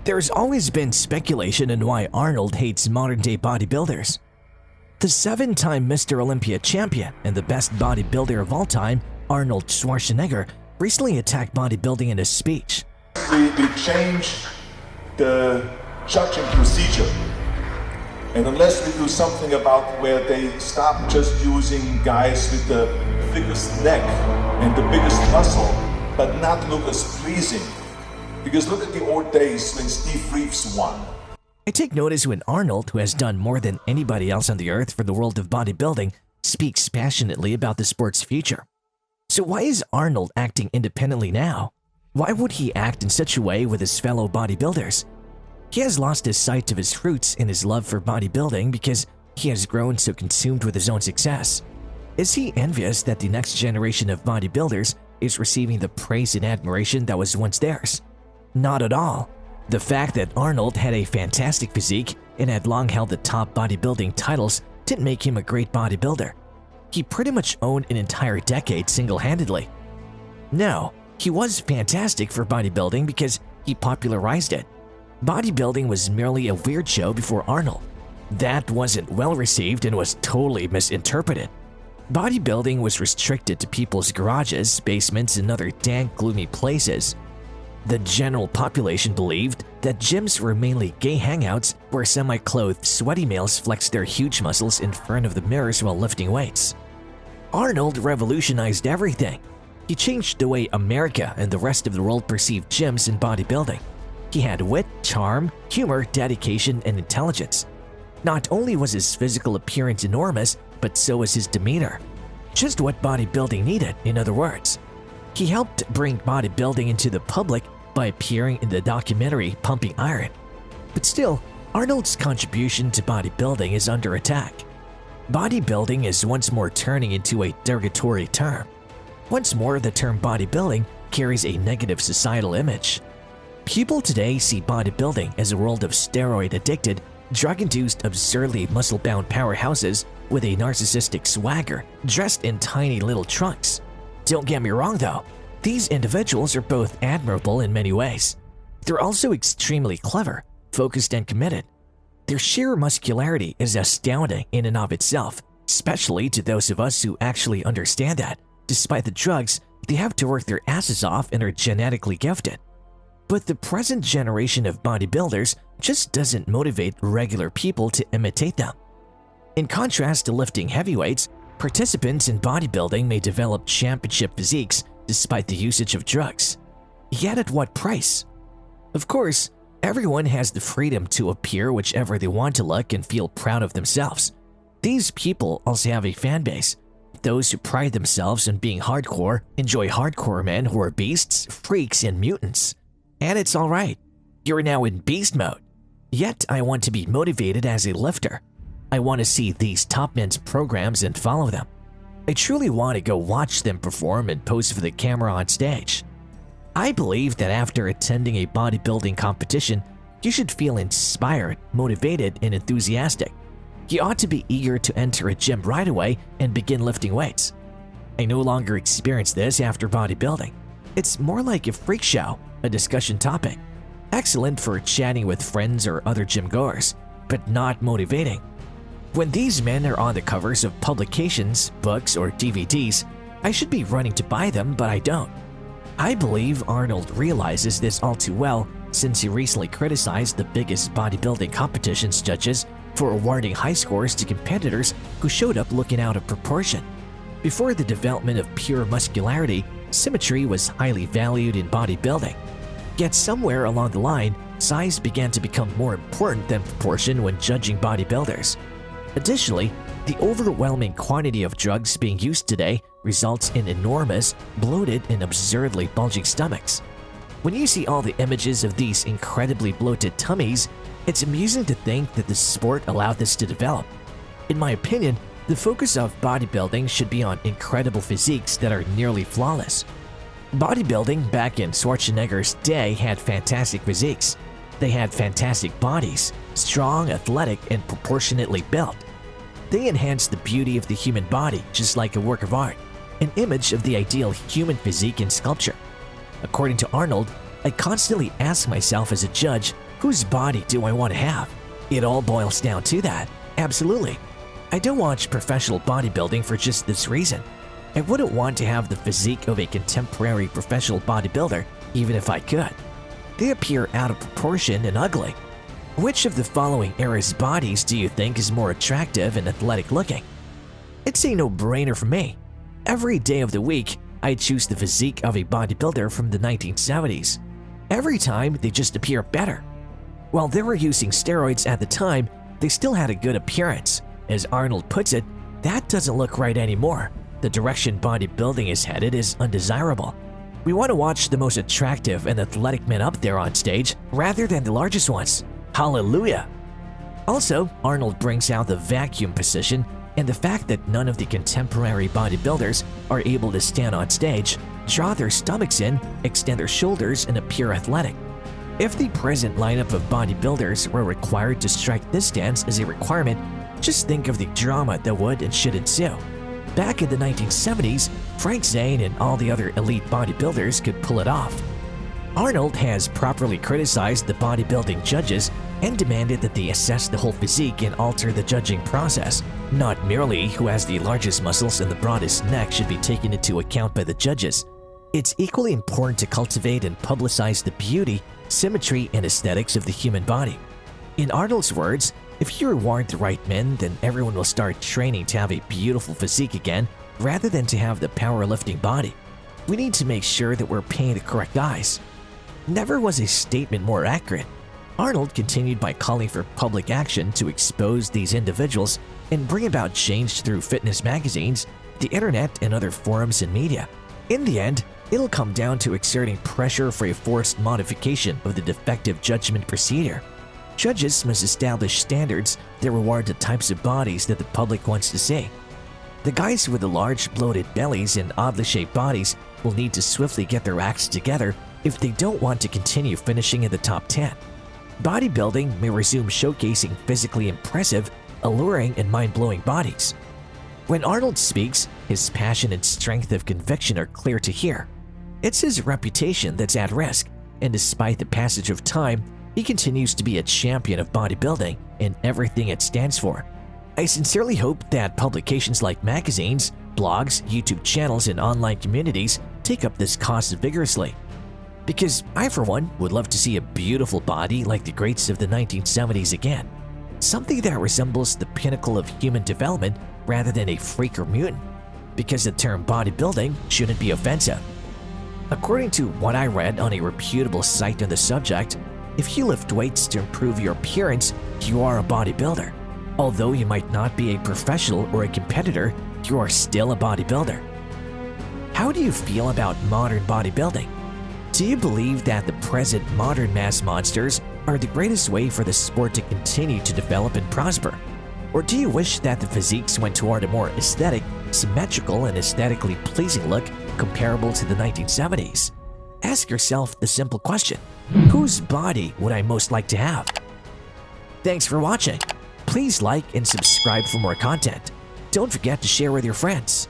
There's always been speculation on why Arnold hates modern-day bodybuilders. The 7-time Mr. Olympia champion and the best bodybuilder of all time, Arnold Schwarzenegger, recently attacked bodybuilding in a speech. We changed the judging procedure. And unless we do something about where they stop just using guys with the thickest neck and the biggest muscle, but not look as pleasing. Because look at the old days when Steve Reeves won. I take notice when Arnold, who has done more than anybody else on the earth for the world of bodybuilding, speaks passionately about the sport's future. So why is Arnold acting independently now? Why would he act in such a way with his fellow bodybuilders? He has lost his sight of his roots in his love for bodybuilding because he has grown so consumed with his own success. Is he envious that the next generation of bodybuilders is receiving the praise and admiration that was once theirs? Not at all. The fact that Arnold had a fantastic physique and had long held the top bodybuilding titles didn't make him a great bodybuilder. He pretty much owned an entire decade single-handedly. No, he was fantastic for bodybuilding because he popularized it. Bodybuilding was merely a weird show before Arnold. That wasn't well received and was totally misinterpreted. Bodybuilding was restricted to people's garages, basements, and other dank, gloomy places. The general population believed that gyms were mainly gay hangouts where semi-clothed sweaty males flexed their huge muscles in front of the mirrors while lifting weights. Arnold revolutionized everything. He changed the way America and the rest of the world perceived gyms and bodybuilding. He had wit, charm, humor, dedication, and intelligence. Not only was his physical appearance enormous, but so was his demeanor. Just what bodybuilding needed, in other words. He helped bring bodybuilding into the public by appearing in the documentary Pumping Iron. But still, Arnold's contribution to bodybuilding is under attack. Bodybuilding is once more turning into a derogatory term. Once more, the term bodybuilding carries a negative societal image. People today see bodybuilding as a world of steroid-addicted, drug-induced, absurdly muscle-bound powerhouses with a narcissistic swagger, dressed in tiny little trunks. Don't get me wrong though, these individuals are both admirable in many ways. They're also extremely clever, focused, and committed. Their sheer muscularity is astounding in and of itself, especially to those of us who actually understand that, despite the drugs, they have to work their asses off and are genetically gifted. But the present generation of bodybuilders just doesn't motivate regular people to imitate them. In contrast to lifting heavyweights, participants in bodybuilding may develop championship physiques despite the usage of drugs. Yet at what price? Of course, everyone has the freedom to appear whichever they want to look and feel proud of themselves. These people also have a fan base. Those who pride themselves on being hardcore enjoy hardcore men who are beasts, freaks, and mutants. And it's alright. You're now in beast mode. Yet I want to be motivated as a lifter. I want to see these top men's programs and follow them. I truly want to go watch them perform and pose for the camera on stage. I believe that after attending a bodybuilding competition, you should feel inspired, motivated, and enthusiastic. You ought to be eager to enter a gym right away and begin lifting weights. I no longer experience this after bodybuilding. It's more like a freak show, a discussion topic. Excellent for chatting with friends or other gym goers, but not motivating. When these men are on the covers of publications, books, or DVDs, I should be running to buy them, but I don't. I believe Arnold realizes this all too well since he recently criticized the biggest bodybuilding competitions judges for awarding high scores to competitors who showed up looking out of proportion. Before the development of pure muscularity, symmetry was highly valued in bodybuilding. Yet somewhere along the line, size began to become more important than proportion when judging bodybuilders. Additionally, the overwhelming quantity of drugs being used today results in enormous, bloated, and absurdly bulging stomachs. When you see all the images of these incredibly bloated tummies, it's amusing to think that the sport allowed this to develop. In my opinion, the focus of bodybuilding should be on incredible physiques that are nearly flawless. Bodybuilding back in Schwarzenegger's day had fantastic physiques. They had fantastic bodies, strong, athletic, and proportionately built. They enhanced the beauty of the human body just like a work of art, an image of the ideal human physique in sculpture. According to Arnold, I constantly ask myself as a judge, Whose body do I want to have? It all boils down to that. Absolutely. I don't watch professional bodybuilding for just this reason. I wouldn't want to have the physique of a contemporary professional bodybuilder even if I could. They appear out of proportion and ugly. Which of the following era's bodies do you think is more attractive and athletic looking? It's a no-brainer for me. Every day of the week, I choose the physique of a bodybuilder from the 1970s. Every time, they just appear better. While they were using steroids at the time, they still had a good appearance. As Arnold puts it, that doesn't look right anymore. The direction bodybuilding is headed is undesirable. We want to watch the most attractive and athletic men up there on stage rather than the largest ones. Hallelujah! Also, Arnold brings out the vacuum position and the fact that none of the contemporary bodybuilders are able to stand on stage, draw their stomachs in, extend their shoulders, and appear athletic. If the present lineup of bodybuilders were required to strike this stance as a requirement, just think of the drama that would and should ensue. Back in the 1970s, Frank Zane and all the other elite bodybuilders could pull it off. Arnold has properly criticized the bodybuilding judges and demanded that they assess the whole physique and alter the judging process. Not merely who has the largest muscles and the broadest neck should be taken into account by the judges. It's equally important to cultivate and publicize the beauty, symmetry, and aesthetics of the human body. In Arnold's words, if you reward the right men, then everyone will start training to have a beautiful physique again rather than to have the powerlifting body. We need to make sure that we're paying the correct guys. Never was a statement more accurate. Arnold continued by calling for public action to expose these individuals and bring about change through fitness magazines, the internet, and other forums and media. In the end, it'll come down to exerting pressure for a forced modification of the defective judgment procedure. Judges must establish standards that reward the types of bodies that the public wants to see. The guys with the large bloated bellies and oddly shaped bodies will need to swiftly get their acts together if they don't want to continue finishing in the top 10. Bodybuilding may resume showcasing physically impressive, alluring, and mind-blowing bodies. When Arnold speaks, his passion and strength of conviction are clear to hear. It's his reputation that's at risk, and despite the passage of time, he continues to be a champion of bodybuilding and everything it stands for. I sincerely hope that publications like magazines, blogs, YouTube channels, and online communities take up this cause vigorously. Because I, for one, would love to see a beautiful body like the greats of the 1970s again. Something that resembles the pinnacle of human development rather than a freak or mutant. Because the term bodybuilding shouldn't be offensive. According to what I read on a reputable site on the subject, if you lift weights to improve your appearance, you are a bodybuilder. Although you might not be a professional or a competitor, you are still a bodybuilder. How do you feel about modern bodybuilding? Do you believe that the present modern mass monsters are the greatest way for the sport to continue to develop and prosper? Or do you wish that the physiques went toward a more aesthetic, symmetrical, and aesthetically pleasing look comparable to the 1970s? Ask yourself the simple question, whose body would I most like to have? Thanks for watching. Please like and subscribe for more content. Don't forget to share with your friends.